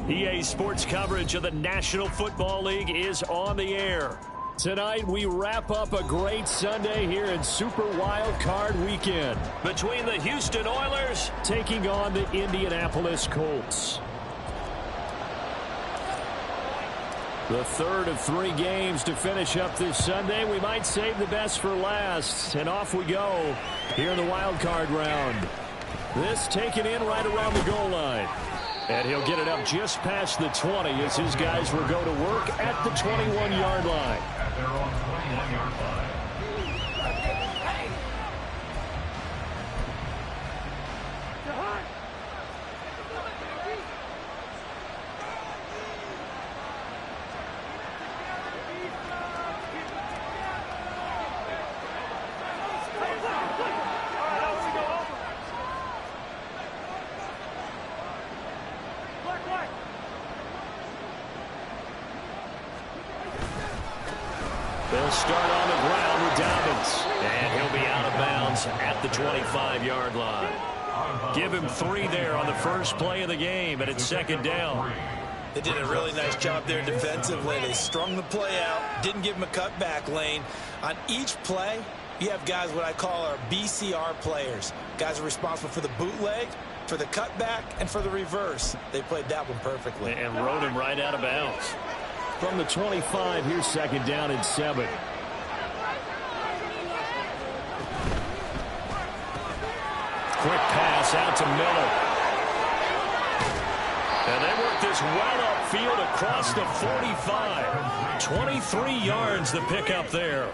EA Sports coverage of the National Football League is on the air. Tonight, we wrap up a great Sunday here in Super Wild Card Weekend between the Houston Oilers taking on the Indianapolis Colts. The third of 3 games to finish up this Sunday. We might save the best for last. And off we go here in the wild card round. This taken in right around the goal line. And he'll get it up just past the 20 as his guys will go to work at the 21-yard line. They're on 21-yard line. They'll start on the ground with Dobbins. And he'll be out of bounds at the 25-yard line. Give him 3 there on the first play of the game, and it's second down. They did a really nice job there defensively. They strung the play out, didn't give him a cutback lane. On each play, you have guys what I call our BCR players. Guys are responsible for the bootleg, for the cutback, and for the reverse. They played that one perfectly. And rode him right out of bounds. From the 25, here's second down and 7. Quick pass out to Miller. And they work this well upfield across the 45. 23 yards the pickup there.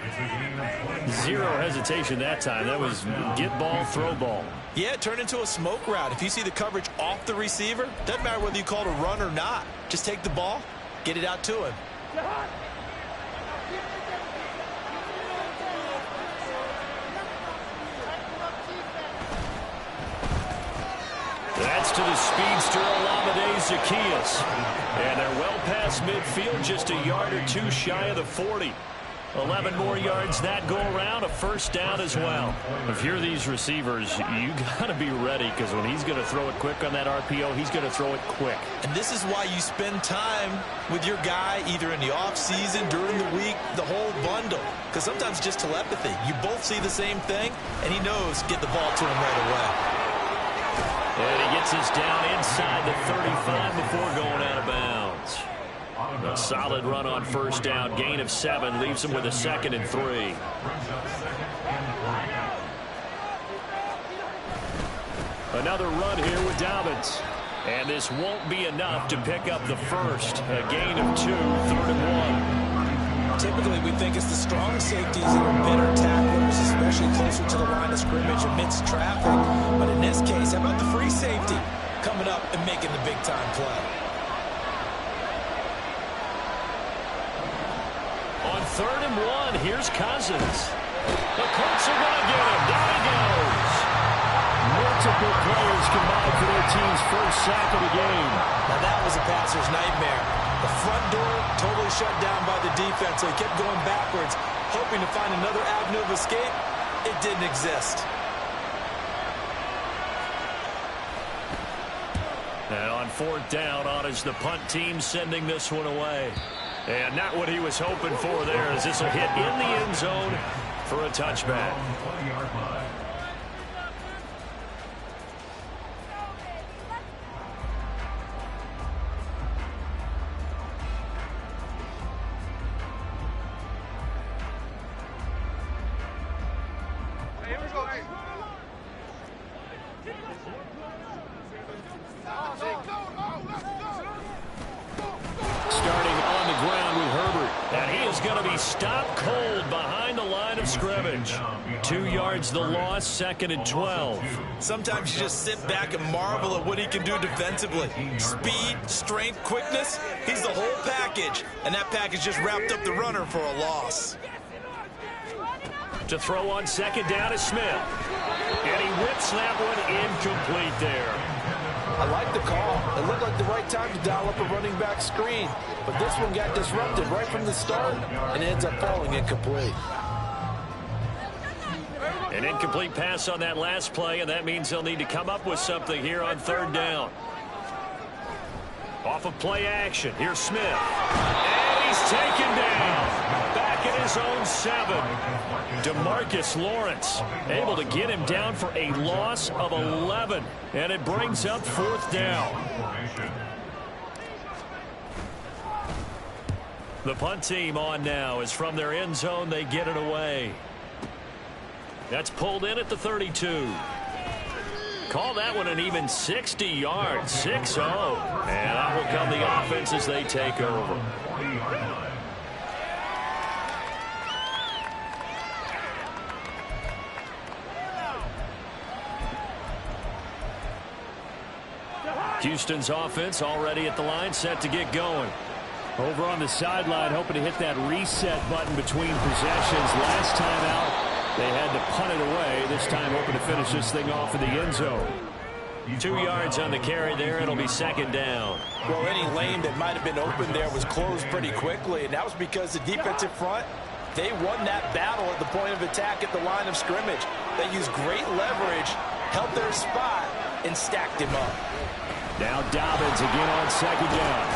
Zero hesitation that time. That was get ball, throw ball. Yeah, it turned into a smoke route. If you see the coverage off the receiver, doesn't matter whether you call it a run or not. Just take the ball, get it out to him. That's to the speedster Olamide Zaccheaus. And they're well past midfield, just a yard or 2 shy of the 40. 11 more yards that go around, a first down as well. If you're these receivers, you got to be ready, because when he's going to throw it quick on that RPO, he's going to throw it quick. And this is why you spend time with your guy either in the offseason, during the week, the whole bundle. Because sometimes just telepathy. You both see the same thing, and he knows get the ball to him right away. And he gets us down inside the 35 before going out of bounds. A solid run on first down. Gain of 7 leaves him with a 2nd and 3. Another run here with Dobbins. And this won't be enough to pick up the first. A gain of 2, 3rd and 1. Typically, we think it's the strong safeties that are better tacklers, especially closer to the line of scrimmage amidst traffic. But in this case, how about the free safety coming up and making the big-time play? On 3rd and 1, here's Cousins. The Colts are going to get him. Down he goes. Multiple players combined for their team's first sack of the game. Now that was a passer's nightmare. The front door totally shut down by the defense, so he kept going backwards, hoping to find another avenue of escape. It didn't exist. And on 4th down, on is the punt team sending this one away. And not what he was hoping for there, as this will hit in the end zone for a touchback. Starting on the ground with Herbert. And he is going to be stopped cold behind the line of scrimmage. 2 yards the loss, 2nd and 12. Sometimes you just sit back and marvel at what he can do defensively. Speed, strength, quickness, he's the whole package. And that package just wrapped up the runner for a loss. To throw on 2nd down is Smith. And he whips that one incomplete there. I like the call. It looked like the right time to dial up a running back screen. But this one got disrupted right from the start and ends up falling incomplete. An incomplete pass on that last play, and that means they'll need to come up with something here on third down. Off of play action, here's Smith. And he's taken down. Back at his own 7. DeMarcus Lawrence able to get him down for a loss of 11. And it brings up fourth down. The punt team on now is from their end zone. They get it away. That's pulled in at the 32. Call that one an even 60 yards, 6-0. And that will come the offense as they take over. Houston's offense already at the line, set to get going. Over on the sideline, hoping to hit that reset button between possessions. Last time out, they had to punt it away. This time hoping to finish this thing off in the end zone. 2 yards on the carry there. It'll be second down. Well, any lane that might have been open there was closed pretty quickly, and that was because the defensive front, they won that battle at the point of attack at the line of scrimmage. They used great leverage, held their spot, and stacked him up. Now Dobbins again on second down.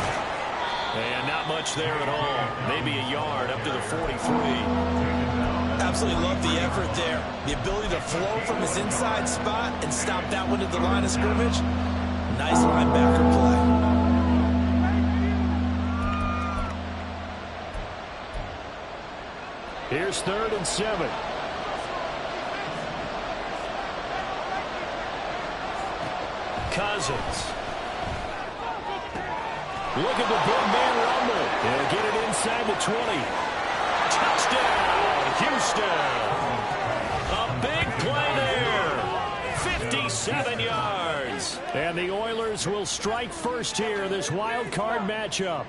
And not much there at all. Maybe a yard up to the 43. Absolutely love the effort there. The ability to flow from his inside spot and stop that one at the line of scrimmage. Nice linebacker play. Here's 3rd and 7. Cousins. Look at the big man rumble. He'll get it inside the 20. Touchdown, Houston. A big play there. 57 yards. And the Oilers will strike first here in this wild card matchup.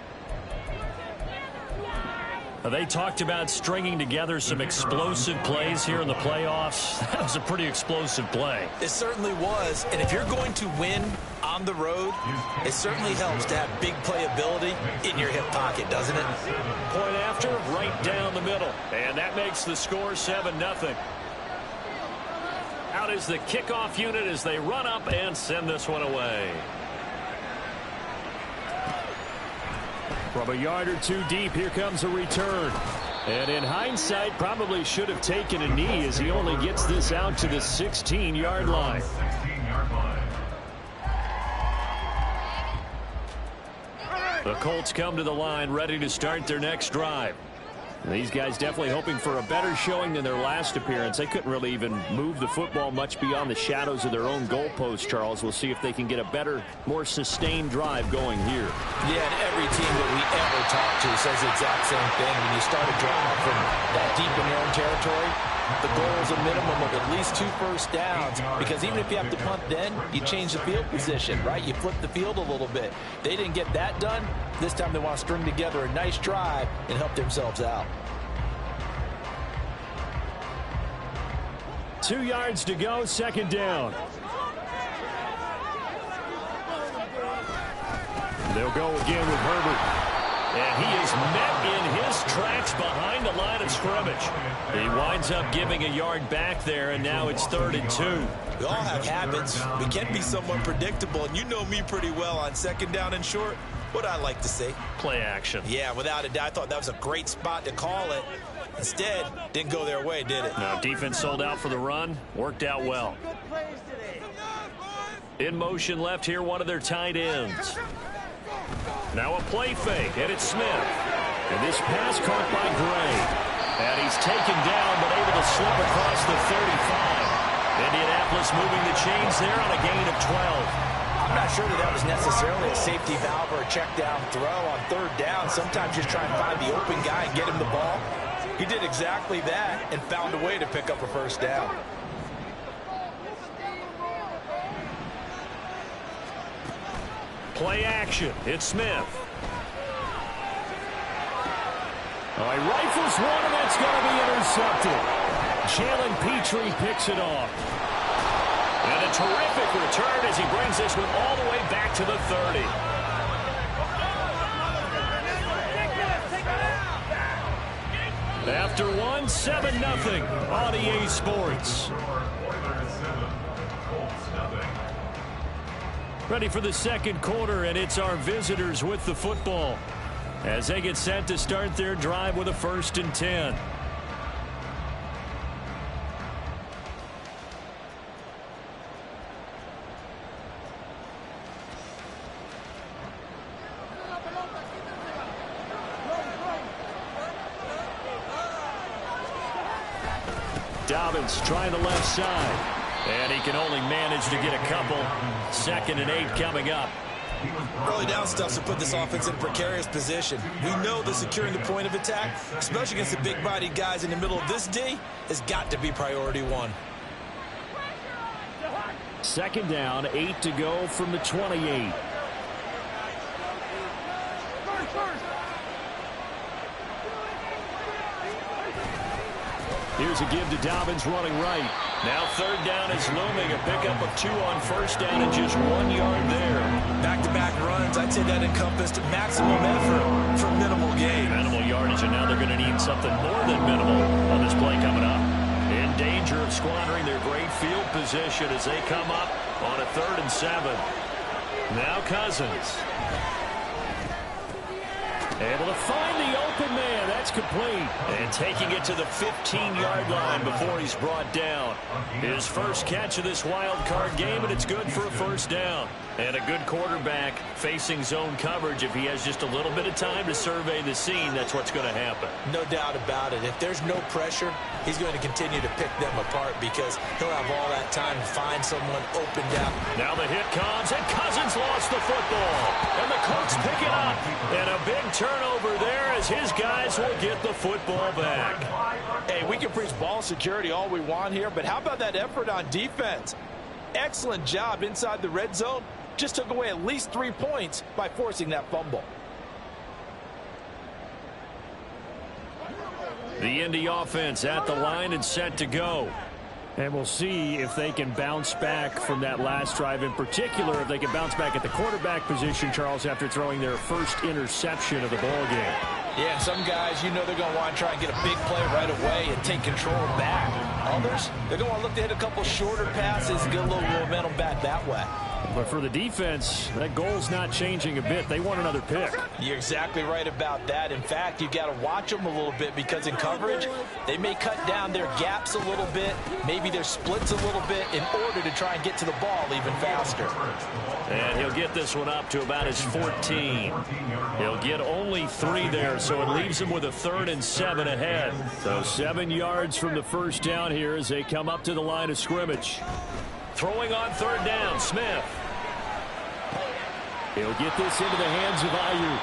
They talked about stringing together some explosive plays here in the playoffs. That was a pretty explosive play. It certainly was. And if you're going to win on the road, it certainly helps to have big playability in your hip pocket, doesn't it? Point after, right down the middle. And that makes the score 7-0. Out is the kickoff unit as they run up and send this one away. From a yard or two deep, here comes a return. And in hindsight, probably should have taken a knee as he only gets this out to the 16-yard line. The Colts come to the line ready to start their next drive. These guys definitely hoping for a better showing than their last appearance. They couldn't really even move the football much beyond the shadows of their own goalpost, Charles. We'll see if they can get a better, more sustained drive going here. Yeah, and every team that we ever talk to says the exact same thing. When you start a drive from that deep in your own territory, the goal is a minimum of at least 2 first downs, because even if you have to punt then, you change the field position, right? You flip the field a little bit. They didn't get that done. This time they want to string together a nice drive and help themselves out. 2 yards to go, second down. They'll go again with Herbert. And he is met in his tracks behind the line of scrimmage. He winds up giving a yard back there, and now it's 3rd and 2. We all have habits. We can be somewhat predictable, and you know me pretty well on second down and short. What I like to see? Play action. Yeah, without a doubt. I thought that was a great spot to call it. Instead, didn't go their way, did it? Now, defense sold out for the run. Worked out well. In motion left here, one of their tight ends. Now a play fake, and it's Smith. And this pass caught by Gray. And he's taken down, but able to slip across the 35. Indianapolis moving the chains there on a gain of 12. I'm not sure that was necessarily a safety valve or a check down throw on 3rd down. Sometimes just try and find the open guy and get him the ball. He did exactly that and found a way to pick up a first down. Play action. It's Smith. He rifles one, and that's going to be intercepted. Jalen Petrie picks it off. And a terrific return as he brings this one all the way back to the 30. After one, 7-0 on EA Sports. Ready for the second quarter, and it's our visitors with the football as they get set to start their drive with a 1st and 10. Dobbins trying the left side. And he can only manage to get a couple. 2nd and 8 coming up. Early down stuff to put this offense in a precarious position. We know that securing the point of attack, especially against the big-bodied guys in the middle of this D, has got to be priority one. 2nd down, 8 to go from the 28. Here's a give to Dobbins running right. Now 3rd down is looming. A pickup of 2 on 1st down and just 1 yard there. Back-to-back runs. I'd say that encompassed maximum effort for minimal gain. Minimal yardage, and now they're going to need something more than minimal on this play coming up. In danger of squandering their great field position as they come up on a 3rd and 7. Now Cousins. Able to find the open man. That's complete. And taking it to the 15-yard line before he's brought down. His first catch of this wild card game, and it's good for a 1st down. And a good quarterback facing zone coverage. If he has just a little bit of time to survey the scene, that's what's going to happen. No doubt about it. If there's no pressure, he's going to continue to pick them apart because he'll have all that time to find someone opened out. Now the hit comes, and Cousins lost the football. And the Colts pick it up. And a big turnover there as his guys will get the football back. Hey, we can preach ball security all we want here, but how about that effort on defense? Excellent job inside the red zone. Just took away at least 3 points by forcing that fumble. The Indy offense at the line and set to go. And we'll see if they can bounce back from that last drive, in particular if they can bounce back at the quarterback position, Charles, after throwing their first interception of the ball game. Yeah, some guys, you know they're going to want to try and get a big play right away and take control back. Others, they're going to want to look to hit a couple shorter passes and get a little momentum back that way. But for the defense, that goal's not changing a bit. They want another pick. You're exactly right about that. In fact, you've got to watch them a little bit because in coverage, they may cut down their gaps a little bit, maybe their splits a little bit in order to try and get to the ball even faster. And he'll get this one up to about his 14. He'll get only 3 there, so it leaves him with a 3rd and 7 ahead. So 7 yards from the 1st down here as they come up to the line of scrimmage. Throwing on 3rd down, Smith. He'll get this into the hands of Ayuk.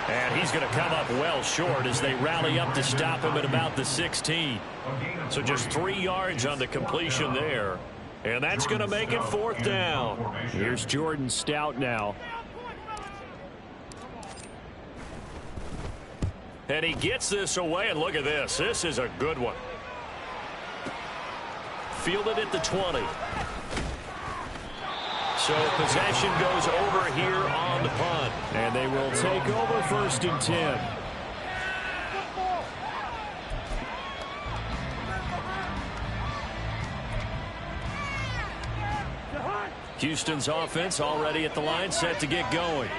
And he's going to come up well short as they rally up to stop him at about the 16. So just 3 yards on the completion there. And that's going to make it 4th down. Here's Jordan Stout now. And he gets this away, and look at this. This is a good one. Fielded at the 20. So possession goes over here on the punt. And they will take over 1st and 10. Houston's offense already at the line, set to get going.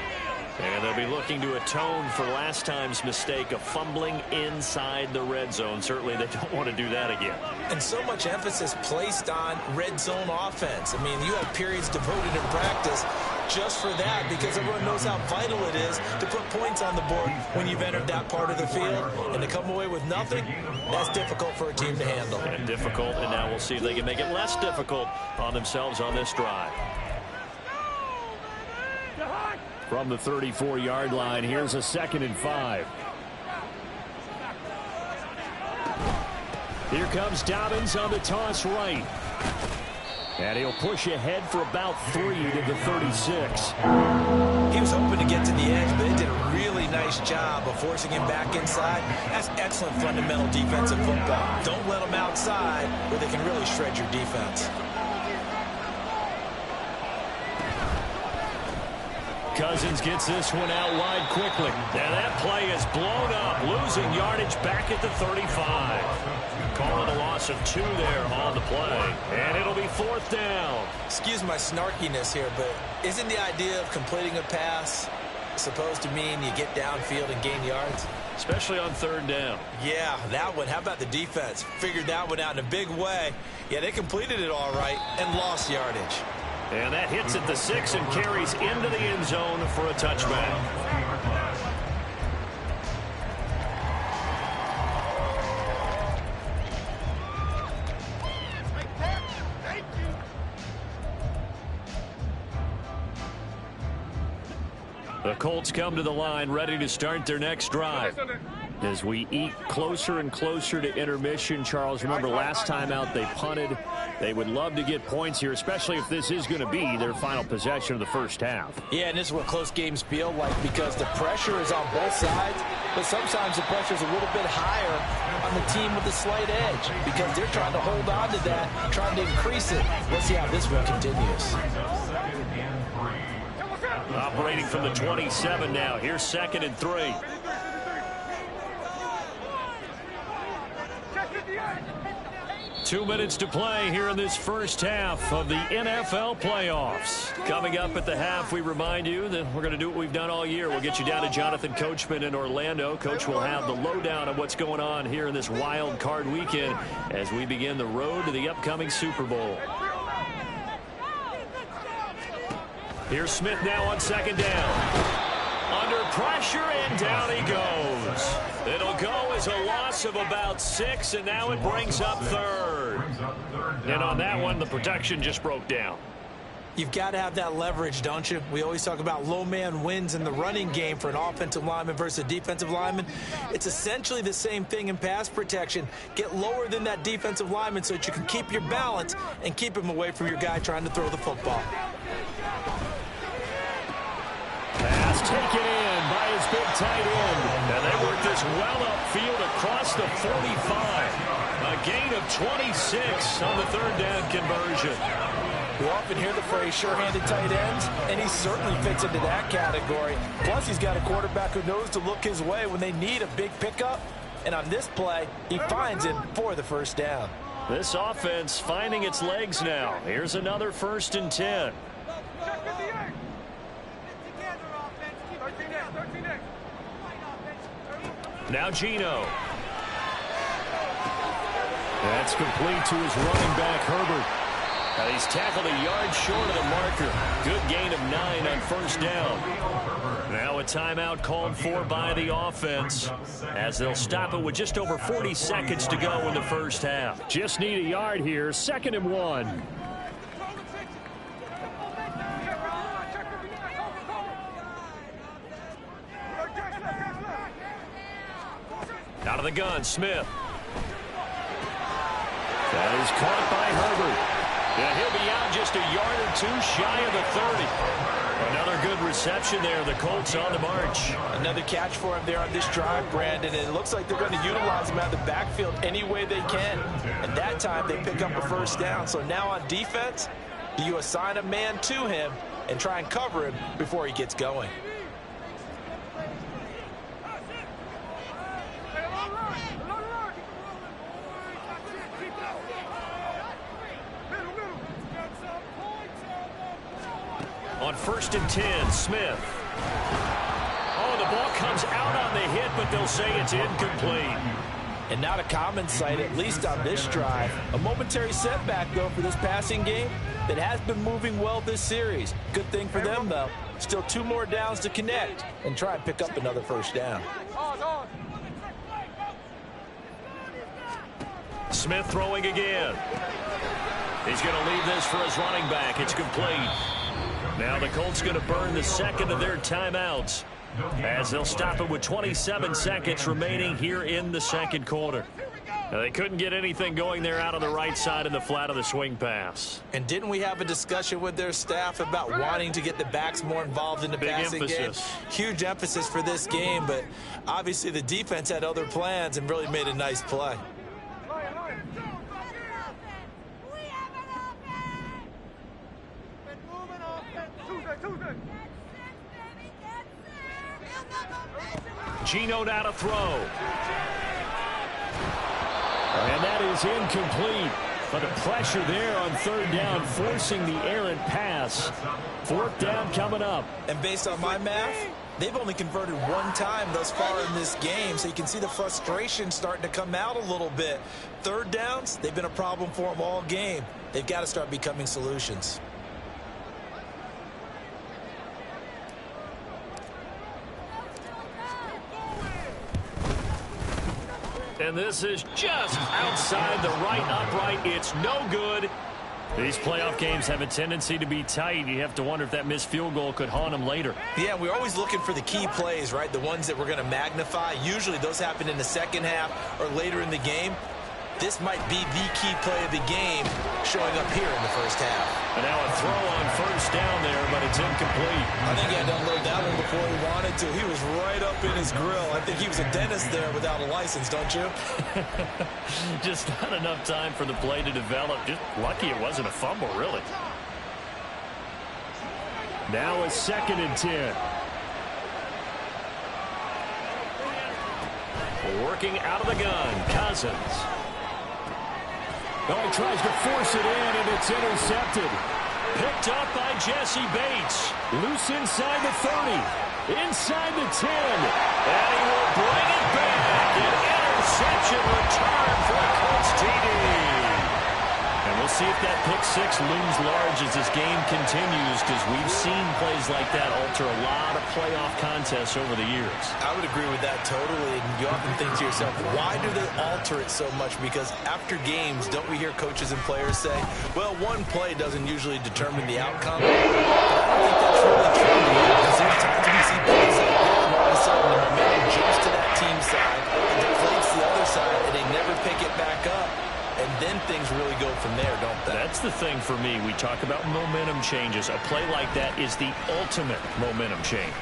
And they'll be looking to atone for last time's mistake of fumbling inside the red zone. Certainly they don't want to do that again. And so much emphasis placed on red zone offense. I mean, you have periods devoted in practice just for that because everyone knows how vital it is to put points on the board when you've entered that part of the field. And to come away with nothing, that's difficult for a team to handle. And difficult, and now we'll see if they can make it less difficult on themselves on this drive. From the 34-yard line, here's a 2nd and 5. Here comes Dobbins on the toss right. And he'll push ahead for about 3 to the 36. He was hoping to get to the edge, but they did a really nice job of forcing him back inside. That's excellent fundamental defensive football. Don't let them outside where they can really shred your defense. Cousins gets this one out wide quickly. Now that play is blown up, losing yardage back at the 35. Calling a loss of 2 there on the play. And it'll be 4th down. Excuse my snarkiness here, but isn't the idea of completing a pass supposed to mean you get downfield and gain yards? Especially on 3rd down. Yeah, that one. How about the defense? Figured that one out in a big way. Yeah, they completed it all right and lost yardage. And that hits at the 6 and carries into the end zone for a touchback. The Colts come to the line ready to start their next drive. As we eat closer and closer to intermission, Charles, remember last time out they punted. They would love to get points here, especially if this is going to be their final possession of the first half. Yeah, and this is what close games feel like because the pressure is on both sides, but sometimes the pressure is a little bit higher on the team with the slight edge because they're trying to hold on to that, trying to increase it. Let's see how this one continues. Operating from the 27 now. Here's 2nd and 3. Two minutes to play here in this first half of the NFL playoffs. Coming up at the half, we remind you that we're going to do what we've done all year. We'll get you down to Jonathan Coachman in Orlando. Coach will have the lowdown of what's going on here in this wild card weekend as we begin the road to the upcoming Super Bowl. Here's Smith now on 2nd down. Under pressure, and down he goes. It'll go as a loss of about 6, and now it brings up 3rd. And on that one, the protection just broke down. You've got to have that leverage, don't you? We always talk about low man wins in the running game for an offensive lineman versus a defensive lineman. It's essentially the same thing in pass protection. Get lower than that defensive lineman so that you can keep your balance and keep him away from your guy trying to throw the football. Pass taken in by his big tight end. And they work this well upfield across the 45. A gain of 26 on the 3rd down conversion. We often hear the phrase sure-handed tight ends, and he certainly fits into that category. Plus, he's got a quarterback who knows to look his way when they need a big pickup. And on this play, he finds it for the 1st down. This offense finding its legs now. Here's another 1st and 10. Now Gino. That's complete to his running back, Herbert. Now he's tackled a yard short of the marker. Good gain of 9 on 1st down. Now a timeout called for by the offense as they'll stop it with just over 40 seconds to go in the first half. Just need a yard here. 2nd and 1. Out of the gun, Smith. That is caught by Herbert. And he'll be out just a yard or 2 shy of the 30. Another good reception there. The Colts on the march. Another catch for him there on this drive, Brandon. And it looks like they're going to utilize him out of the backfield any way they can. And that time they pick up a 1st down. So now on defense, do you assign a man to him and try and cover him before he gets going? On 1st and 10, Smith. Oh, the ball comes out on the hit, but they'll say it's incomplete. And not a common sight, at least on this drive. A momentary setback, though, for this passing game that has been moving well this series. Good thing for them, though. Still 2 more downs to connect and try and pick up another 1st down. Smith throwing again. He's going to leave this for his running back. It's complete. Now the Colts going to burn the 2nd of their timeouts as they'll stop it with 27 seconds remaining here in the 2nd quarter. Now, they couldn't get anything going there out on the right side in the flat of the swing pass. And didn't we have a discussion with their staff about wanting to get the backs more involved in the passing game? Huge emphasis for this game, but obviously the defense had other plans and really made a nice play. Geno now to throw. And that is incomplete. But the pressure there on third down, forcing the errant pass. Fourth down coming up. And based on my math, they've only converted one time thus far in this game, so you can see the frustration starting to come out a little bit. Third downs, they've been a problem for them all game. They've got to start becoming solutions. And this is just outside the right upright. It's no good. These playoff games have a tendency to be tight. You have to wonder if that missed field goal could haunt them later. Yeah, we're always looking for the key plays, right? The ones that we're going to magnify. Usually those happen in the second half or later in the game. This might be the key play of the game showing up here in the first half. And now a throw on first down there, but it's incomplete. I think he had to unload that one before he wanted to. He was right up in his grill. I think he was a dentist there without a license, don't you? Just not enough time for the play to develop. Just lucky it wasn't a fumble, really. Now a 2nd and 10. Working out of the gun, Cousins. Oh, he tries to force it in, and it's intercepted. Picked up by Jesse Bates. Loose inside the 30. Inside the 10. And he will bring it back. An interception return for the Colts TD. And we'll see if that pick six looms large as this game continues, because we've seen plays like that alter a lot of playoff contests over the years. I would agree with that totally. And you often think to yourself, why do they alter it so much? Because after games, don't we hear coaches and players say, well, one play doesn't usually determine the outcome? But I don't think that's really true. Because there's times when you see plays like this, and all of a sudden the momentum jumps to that team side, it deflates the other side, and they never pick it back up. And then things really go from there, don't they? That's the thing for me. We talk about momentum changes. A play like that is the ultimate momentum change.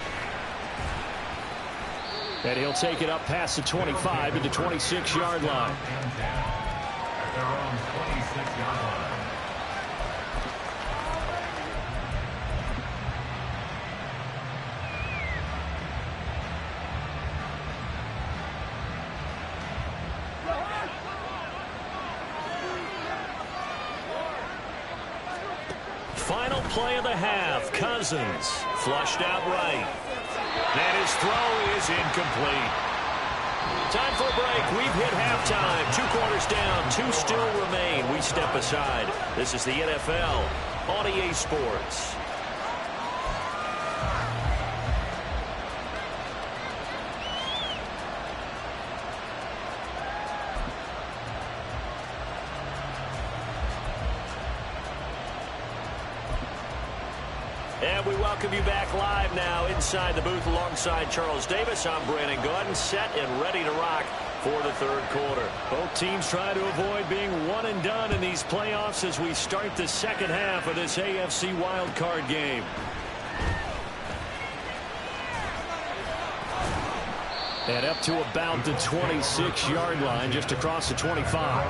And he'll take it up past the 25 to the 26-yard line. At their own 26-yard line. Final play of the half. Cousins flushed out right. And his throw is incomplete. Time for a break. We've hit halftime. 2 quarters down. 2 still remain. We step aside. This is the NFL on EA Sports. And we welcome you back live now inside the booth alongside Charles Davis. I'm Brandon Gordon, set and ready to rock for the third quarter. Both teams trying to avoid being one and done in these playoffs as we start the second half of this AFC wildcard game. And up to about the 26-yard line, just across the 25.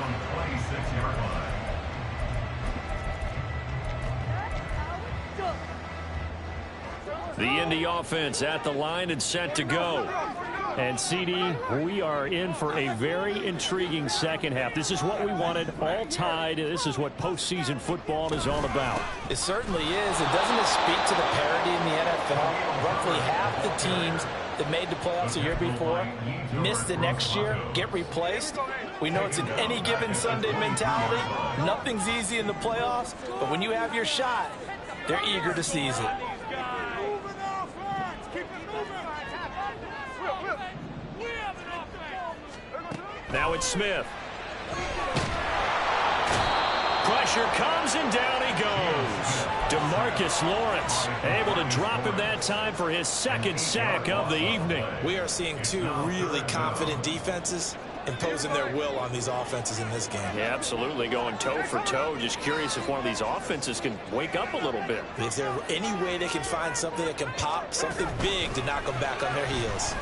The Indy offense at the line and set to go. And CD, we are in for a very intriguing second half. This is what we wanted, all tied. This is what postseason football is all about. It certainly is. It doesn't speak to the parity in the NFL. Roughly half the teams that made the playoffs the year before missed the next year, get replaced. We know it's an any given Sunday mentality. Nothing's easy in the playoffs, but when you have your shot, they're eager to seize it. Now it's Smith. Pressure comes and down he goes. DeMarcus Lawrence able to drop him that time for his second sack of the evening. We are seeing 2 really confident defenses imposing their will on these offenses in this game. Yeah, absolutely, going toe for toe. Just curious if one of these offenses can wake up a little bit. Is there any way they can find something that can pop, something big to knock them back on their heels?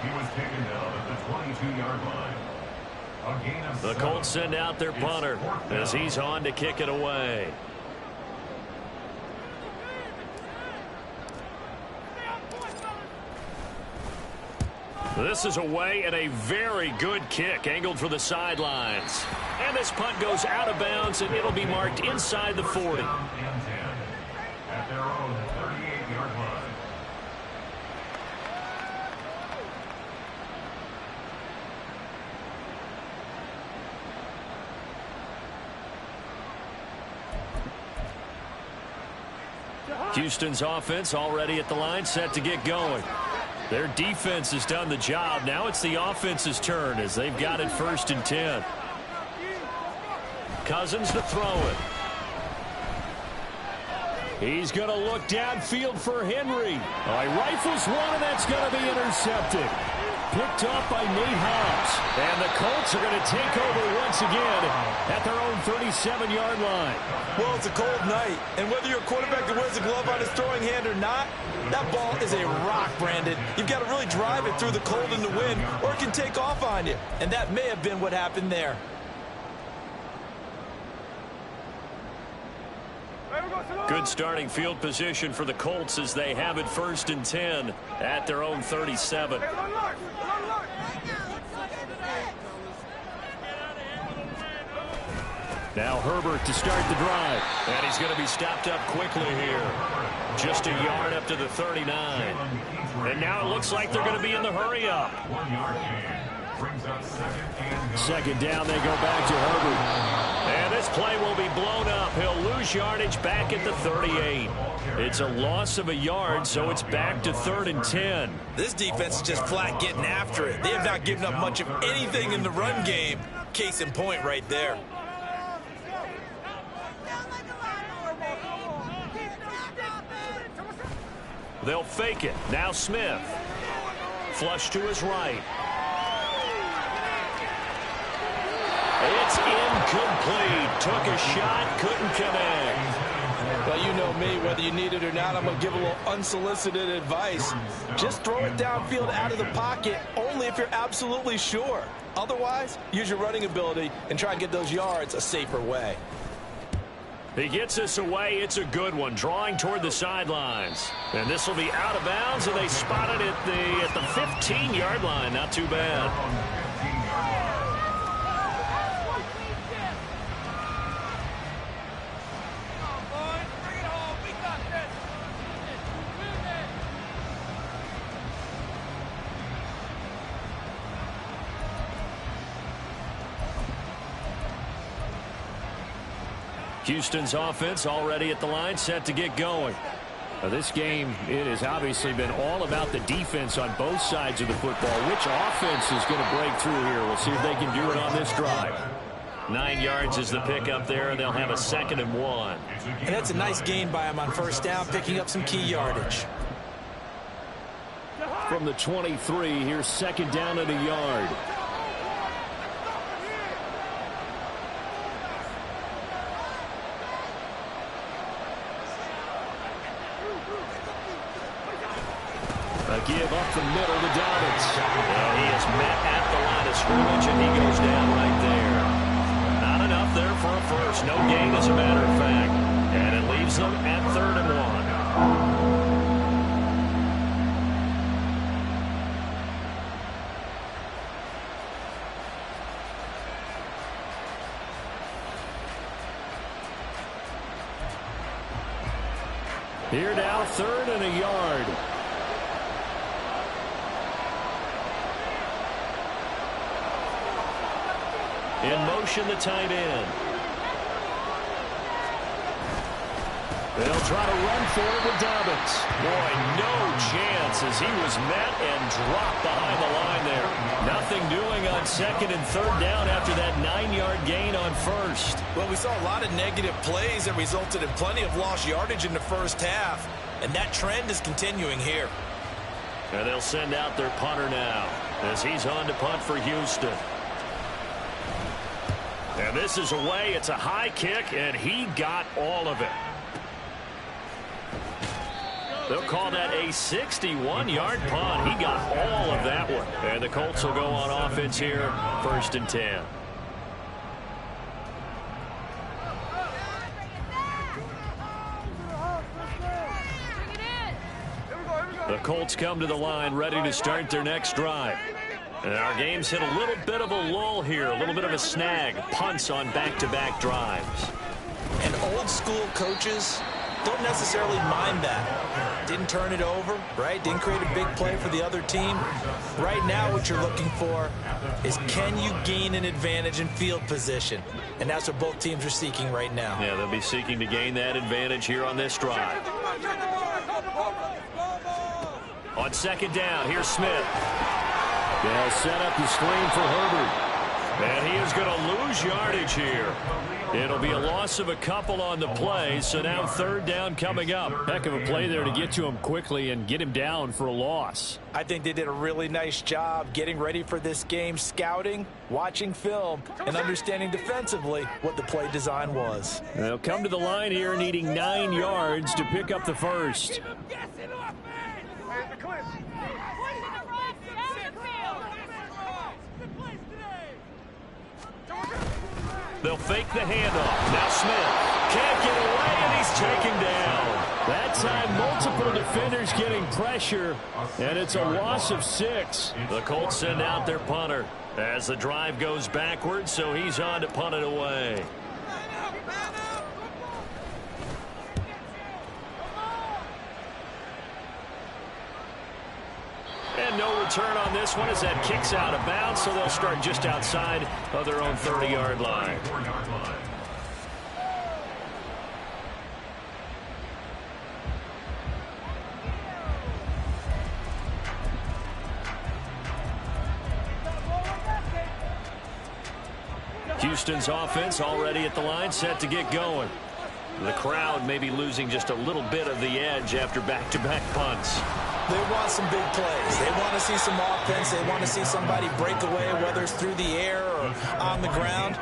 He was taken down at the 22-yard line. A gain of The Colts send out their punter as he's on to kick it away. This is away and a very good kick angled for the sidelines. And this punt goes out of bounds, and it'll be marked inside the 40. At their own 38-yard line. Houston's offense already at the line, set to get going. Their defense has done the job. Now it's the offense's turn as they've got it 1st and 10. Cousins to throw it. He's going to look downfield for Henry. Oh, he rifles one, and that's going to be intercepted. Picked off by Nate Hobbs. And the Colts are going to take over once again at their own 37-yard line. Well, it's a cold night, and whether you're a quarterback that wears a glove on his throwing hand or not, that ball is a rock, Brandon. You've got to really drive it through the cold and the wind, or it can take off on you. And that may have been what happened there. Good starting field position for the Colts as they have it 1st and 10 at their own 37. Now Herbert to start the drive. And he's going to be stopped up quickly here. Just a yard up to the 39. And now it looks like they're going to be in the hurry-up. 1 yard gain. Brings up 2nd down, they go back to Herbert. And this play will be blown up. He'll lose yardage back at the 38. It's a loss of a yard, so it's back to 3rd and 10. This defense is just flat getting after it. They have not given up much of anything in the run game. Case in point right there. They'll fake it. Now Smith. Flush to his right. It's incomplete. Took a shot, couldn't connect. Well, you know me, whether you need it or not, I'm going to give a little unsolicited advice. Just throw it downfield out of the pocket, only if you're absolutely sure. Otherwise, use your running ability and try and get those yards a safer way. He gets this away. It's a good one, drawing toward the sidelines. And this will be out of bounds, and they spot it at the 15-yard line. Not too bad. Houston's offense already at the line, set to get going. Now this game, it has obviously been all about the defense on both sides of the football. Which offense is going to break through here? We'll see if they can do it on this drive. 9 yards is the pickup there, and they'll have a 2nd and 1. And that's a nice gain by him on 1st down, picking up some key yardage. From the 23, here's 2nd down and a yard. A give up the middle to Dobbins. And he is met at the line of scrimmage, and he goes down right there. Not enough there for a first. No gain, as a matter of fact. And it leaves them at 3rd and 1. Here now, 3rd and a yard. In motion, the tight end. They'll try to run for it with Dobbins. Boy, no chance as he was met and dropped behind the line there. Nothing doing on 2nd and 3rd down after that 9-yard gain on 1st. Well, we saw a lot of negative plays that resulted in plenty of lost yardage in the 1st half. And that trend is continuing here. And they'll send out their punter now as he's on to punt for Houston. And this is away. It's a high kick, and he got all of it. They'll call that a 61-yard punt. He got all of that one. And the Colts will go on offense here, 1st and 10. The Colts come to the line ready to start their next drive. And our game's hit a little bit of a lull here, a little bit of a snag. Punts on back-to-back drives. And old school coaches don't necessarily mind that. Didn't turn it over, right? Didn't create a big play for the other team. Right now what you're looking for is, can you gain an advantage in field position? And that's what both teams are seeking right now. Yeah, they'll be seeking to gain that advantage here on this drive. On second down, here's Smith. They'll set up the screen for Herbert. And he is going to lose yardage here. It'll be a loss of a couple on the play, so now third down coming up. Heck of a play there to get to him quickly and get him down for a loss. I think they did a really nice job getting ready for this game, scouting, watching film, and understanding defensively what the play design was. They'll come to the line here needing 9 yards to pick up the first. They'll fake the handoff. Now Smith can't get away, and he's taken down. That time, multiple defenders getting pressure, and it's a loss of 6. The Colts send out their punter as the drive goes backwards, so he's on to punt it away. And no return on this one as that kicks out of bounds, so they'll start just outside of their own 30-yard line. Houston's offense already at the line, set to get going. The crowd may be losing just a little bit of the edge after back-to-back punts. They want some big plays. They want to see some offense. They want to see somebody break away, whether it's through the air or on the ground.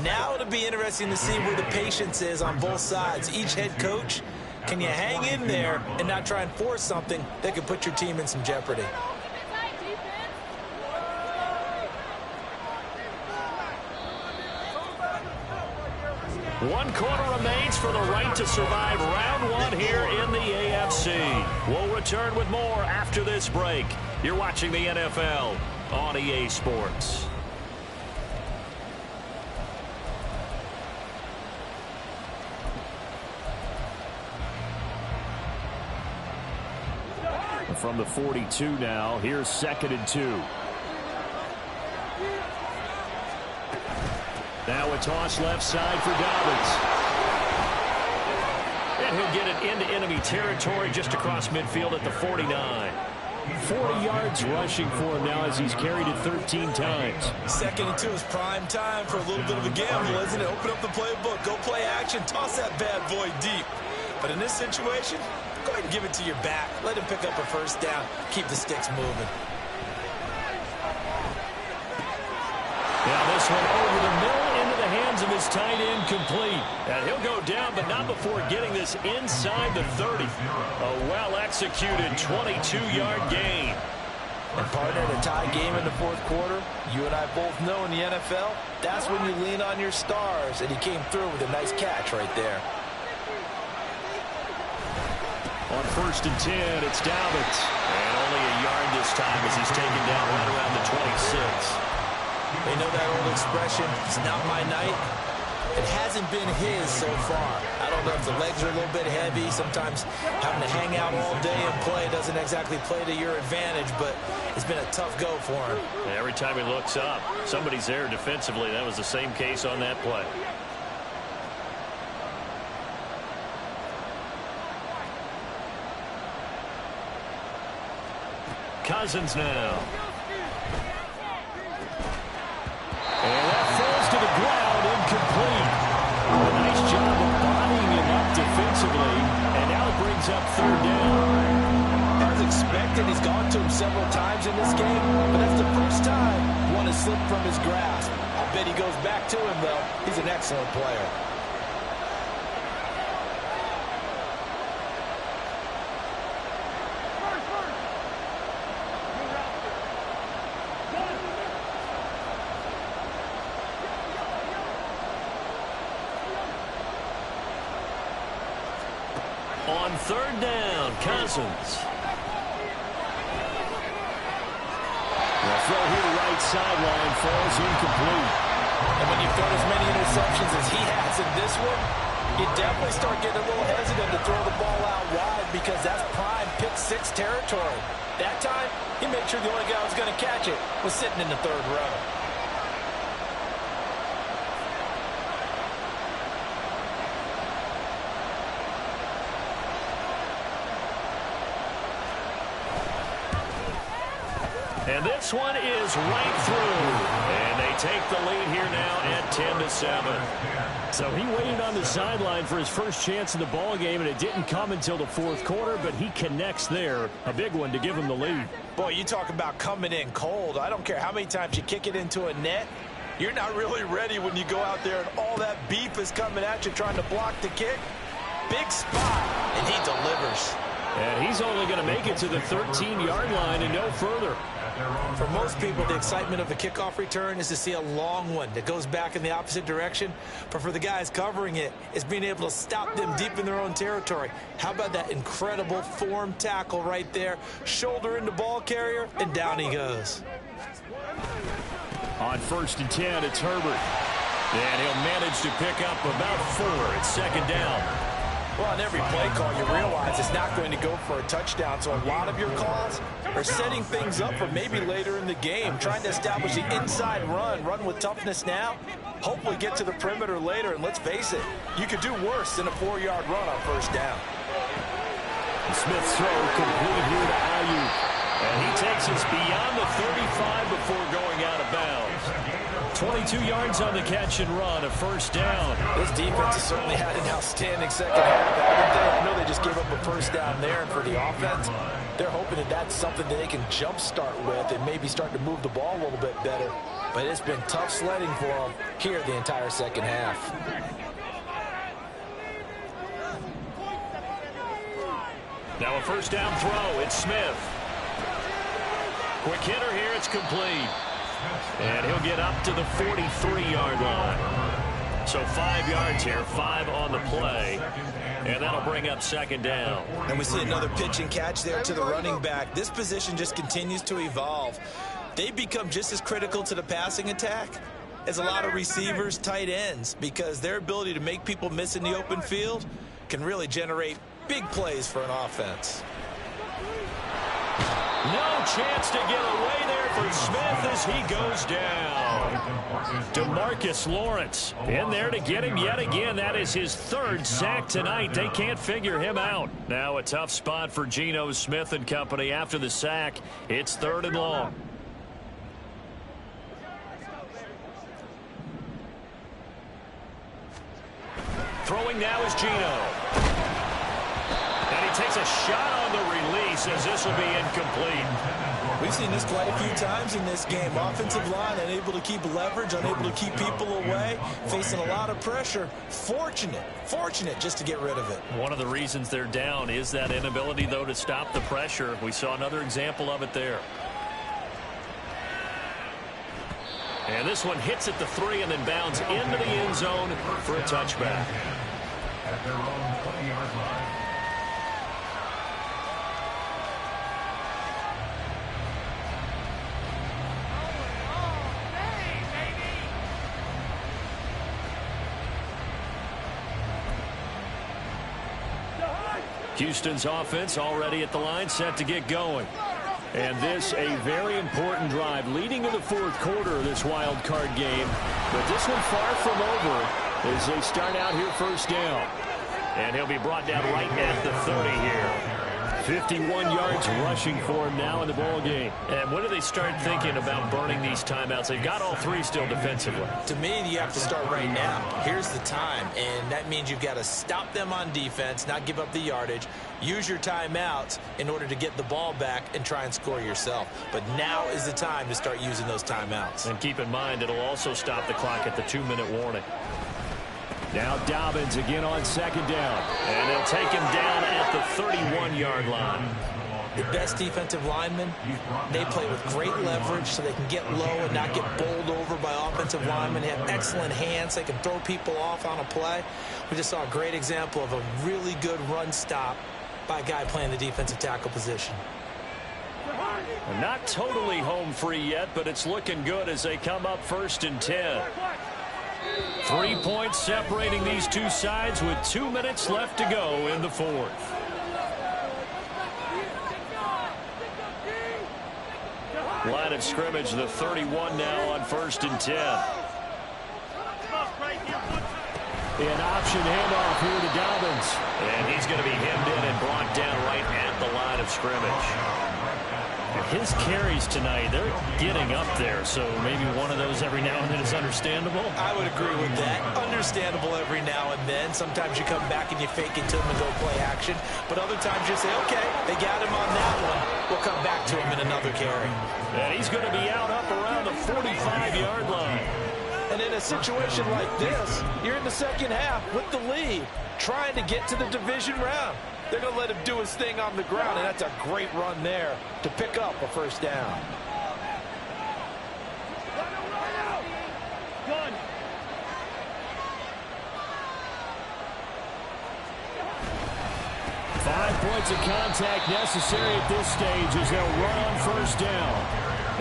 Now it'll be interesting to see where the patience is on both sides. Each head coach, can you hang in there and not try and force something that could put your team in some jeopardy? One quarter remains for the right to survive round 1 here in the AFC. We'll return with more after this break. You're watching the NFL on EA Sports. From the 42 now, here's 2nd and 2. Now a toss left side for Dobbins. And he'll get it into enemy territory just across midfield at the 49. 40 yards rushing for him now as he's carried it 13 times. 2nd and 2 is prime time for a little bit of a gamble, isn't it? Open up the playbook, go play action, toss that bad boy deep. But in this situation, go ahead and give it to your back. Let him pick up a first down. Keep the sticks moving. Now this one over the middle into the hands of his tight end, complete. And he'll go down, but not before getting this inside the 30. A well-executed 22-yard gain. And partner, in a tie game in the 4th quarter, you and I both know in the NFL, that's when you lean on your stars. And he came through with a nice catch right there. On 1st and 10, it's Dobbins. And only a yard this time as he's taken down right around the 26. They know that old expression, it's not my night. It hasn't been his so far. I don't know if the legs are a little bit heavy. Sometimes having to hang out all day and play doesn't exactly play to your advantage, but it's been a tough go for him. And every time he looks up, somebody's there defensively. That was the same case on that play. Cousins now. And that falls to the ground, incomplete. A nice job of bodying him up defensively, and now it brings up 3rd down. As expected, he's gone to him several times in this game, but that's the first time one has slipped from his grasp. I bet he goes back to him, though. He's an excellent player. On 3rd down, Cousins. throw here right sideline falls incomplete. And when you've thrown as many interceptions as he has in this one, you definitely start getting a little hesitant to throw the ball out wide because that's prime pick six territory. That time, he made sure the only guy who was going to catch it was sitting in the third row. And this one is right through. And they take the lead here now at 10-7. So he waited on the sideline for his first chance in the ball game, and it didn't come until the fourth quarter, but he connects there. A big one to give him the lead. Boy, you talk about coming in cold. I don't care how many times you kick it into a net. You're not really ready when you go out there and all that beef is coming at you trying to block the kick. Big spot, and he delivers. And he's only going to make it to the 13-yard line and no further. For most people, the excitement of the kickoff return is to see a long one that goes back in the opposite direction. But for the guys covering it, it's being able to stop them deep in their own territory. How about that incredible form tackle right there? Shoulder into ball carrier, and down he goes. On 1st and 10, it's Herbert. And he'll manage to pick up about 4. It's second down. Well, on every play call, you realize it's not going to go for a touchdown. So a lot of your calls are setting things up for maybe later in the game, trying to establish the inside run with toughness now, hopefully get to the perimeter later. And let's face it, you could do worse than a 4-yard run on 1st down. Smith's throw complete here to Ayuk. And he takes us beyond the 35 before going out of bounds. 22 yards on the catch and run, a 1st down. This defense has certainly had an outstanding second half, haven't they? I know they just gave up a 1st down there, and for the offense, they're hoping that that's something that they can jumpstart with and maybe start to move the ball a little bit better. But it's been tough sledding for them here the entire second half. Now a 1st down throw, it's Smith. Quick hitter here, it's complete. And he'll get up to the 43-yard line. So 5 yards here, 5 on the play. And that'll bring up 2nd down. And we see another pitch and catch there to the running back. This position just continues to evolve. They become just as critical to the passing attack as a lot of receivers, tight ends, because their ability to make people miss in the open field can really generate big plays for an offense. No chance to get away there for Smith as he goes down. DeMarcus Lawrence in there to get him yet again. That is his 3rd sack tonight. They can't figure him out. Now a tough spot for Geno Smith and company after the sack. It's 3rd and long. Throwing now is Geno. And he takes a shot on the release as this will be incomplete. We've seen this quite a few times in this game. Offensive line unable to keep leverage, unable to keep people away, facing a lot of pressure. Fortunate just to get rid of it. One of the reasons they're down is that inability, though, to stop the pressure. We saw another example of it there. And this one hits at the 3 and then bounds into the end zone for a touchback. At their own 20-yard line. Houston's offense already at the line, set to get going. And this a very important drive leading to the 4th quarter of this wild card game. But this one far from over as they start out here 1st down. And he'll be brought down right at the 30 here. 51 yards rushing for him now in the ball game. And when do they start thinking about burning these timeouts? They've got all 3 still defensively. To me, you have to start right now. Here's the time, and that means you've got to stop them on defense, not give up the yardage, use your timeouts in order to get the ball back and try and score yourself. But now is the time to start using those timeouts. And keep in mind, it'll also stop the clock at the 2-minute warning. Now Dobbins again on 2nd down. And they'll take him down at the 31-yard line. The best defensive linemen, they play with great leverage so they can get low and not get bowled over by offensive linemen. They have excellent hands. They can throw people off on a play. We just saw a great example of a really good run stop by a guy playing the defensive tackle position. Not totally home free yet, but it's looking good as they come up 1st and 10. 3 points separating these two sides with 2 minutes left to go in the 4th. Line of scrimmage, the 31 now on 1st and 10. An option handoff here to Dobbins. And he's going to be hemmed in and brought down right at the line of scrimmage. His carries tonight, they're getting up there, so maybe one of those every now and then is understandable. I would agree with that. Understandable every now and then. Sometimes you come back and you fake it to him and go play action. But other times you say, okay, they got him on that one. We'll come back to him in another carry. And he's going to be out up around the 45-yard line. And in a situation like this, you're in the second half with the lead, trying to get to the division round. They're going to let him do his thing on the ground, and that's a great run there to pick up a first down. Good. 5 points of contact necessary at this stage as they'll run on 1st down.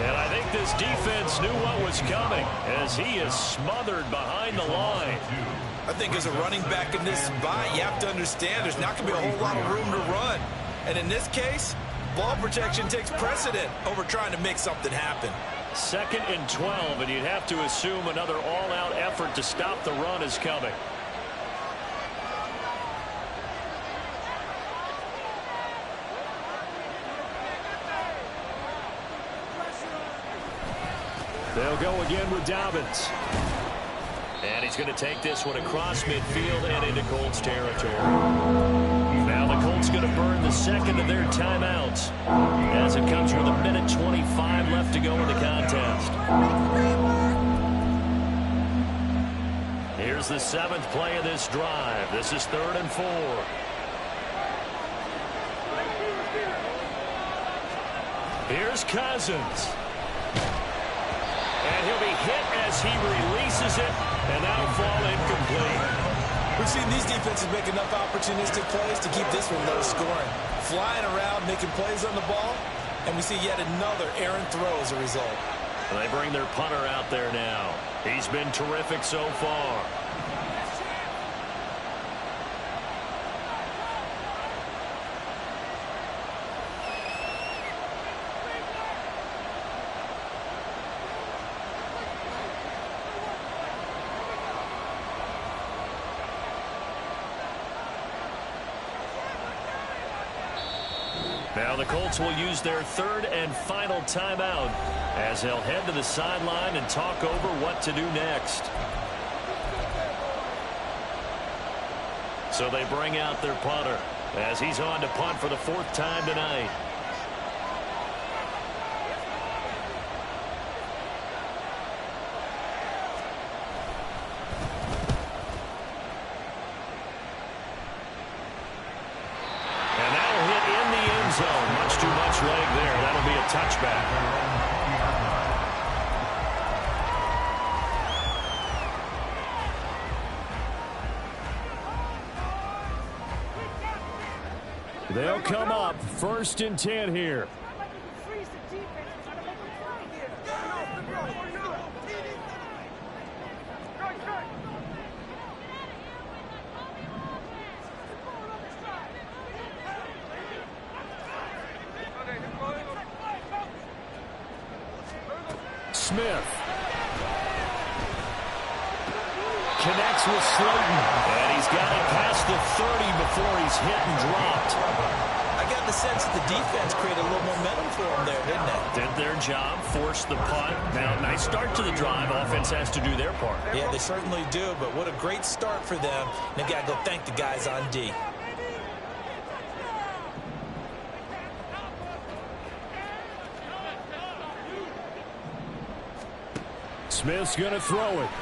And I think this defense knew what was coming as he is smothered behind the line. I think as a running back in this spot, you have to understand there's not going to be a whole lot of room to run. And in this case, ball protection takes precedent over trying to make something happen. 2nd and 12, and you'd have to assume another all-out effort to stop the run is coming. They'll go again with Dobbins. And he's going to take this one across midfield and into Colts territory. Now the Colts going to burn the 2nd of their timeouts as it comes with 1:25 left to go in the contest. Here's the 7th play of this drive. This is 3rd and 4. Here's Cousins. And he'll be hit as he releases it, and that'll fall incomplete. We've seen these defenses make enough opportunistic plays to keep this one low scoring. Flying around, making plays on the ball, and we see yet another errant throw as a result. They bring their punter out there now. He's been terrific so far. Now the Colts will use their 3rd and final timeout as they'll head to the sideline and talk over what to do next. So they bring out their punter as he's on to punt for the 4th time tonight. Much too much leg there. That'll be a touchback. They'll come up 1st and 10 here. Smith connects with Slayton, and he's got it past the 30 before he's hit and dropped. I got the sense that the defense created a little momentum for him there, didn't they? Did their job, forced the punt. Now, nice start to the drive. Offense has to do their part. Yeah, they certainly do, but what a great start for them. They've got to go thank the guys on D. Smith's going to throw it.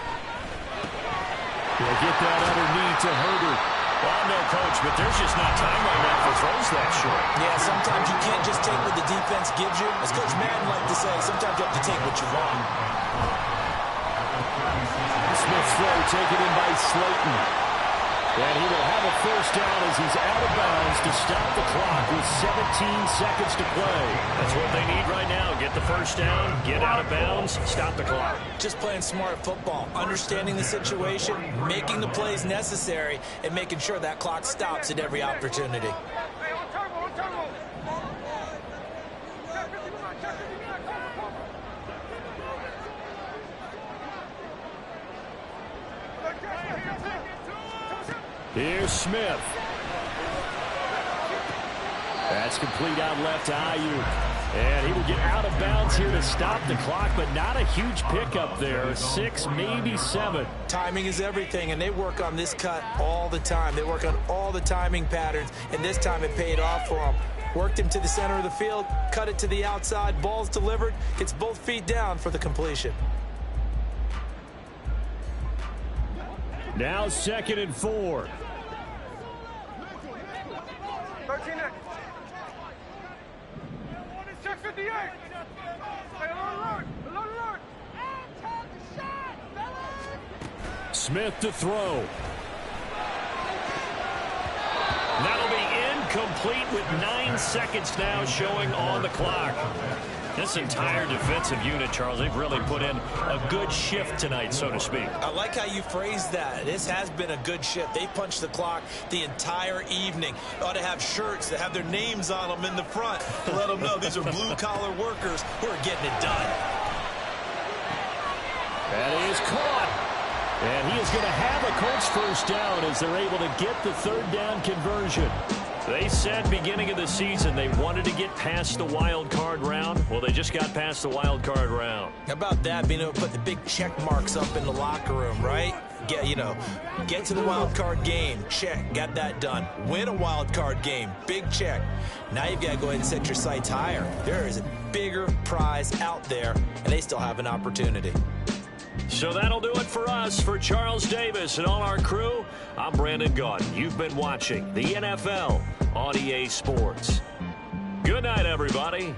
He'll get that underneath to Herbert. Well, I know, Coach, but there's just not time right now for throws that short. Yeah, sometimes you can't just take what the defense gives you. As Coach Madden liked to say, sometimes you have to take what you want. Smith's throw taken in by Slayton. And he will have a first down as he's out of bounds to stop the clock with 17 seconds to play. That's what they need right now. Get the first down, get out of bounds, stop the clock. Just playing smart football, understanding the situation, making the plays necessary, and making sure that clock stops at every opportunity. Here's Smith. That's complete out left to Ayuk. And he will get out of bounds here to stop the clock, but not a huge pickup there. 6, maybe 7. Timing is everything, and they work on this cut all the time. They work on all the timing patterns, and this time it paid off for them. Worked him to the center of the field, cut it to the outside, ball's delivered, gets both feet down for the completion. Now 2nd and 4. 13 next. 658. Hey, alert. Smith to throw. That'll be incomplete with 9 seconds now showing on the clock. This entire defensive unit, Charles, they've really put in a good shift tonight, so to speak. I like how you phrased that. This has been a good shift. They punched the clock the entire evening. Ought to have shirts that have their names on them in the front to let them know these are blue-collar workers who are getting it done. That is caught. And he is going to have a Colts first down as they're able to get the 3rd down conversion. They said beginning of the season they wanted to get past the wild card round. Well, they just got past the wild card round. How about that, being able to put the big check marks up in the locker room, right? Get to the wild card game. Check. Got that done. Win a wild card game. Big check. Now you've got to go ahead and set your sights higher. There is a bigger prize out there, and they still have an opportunity. So that'll do it for us. For Charles Davis and all our crew, I'm Brandon Gaudin. You've been watching the NFL on EA Sports. Good night, everybody.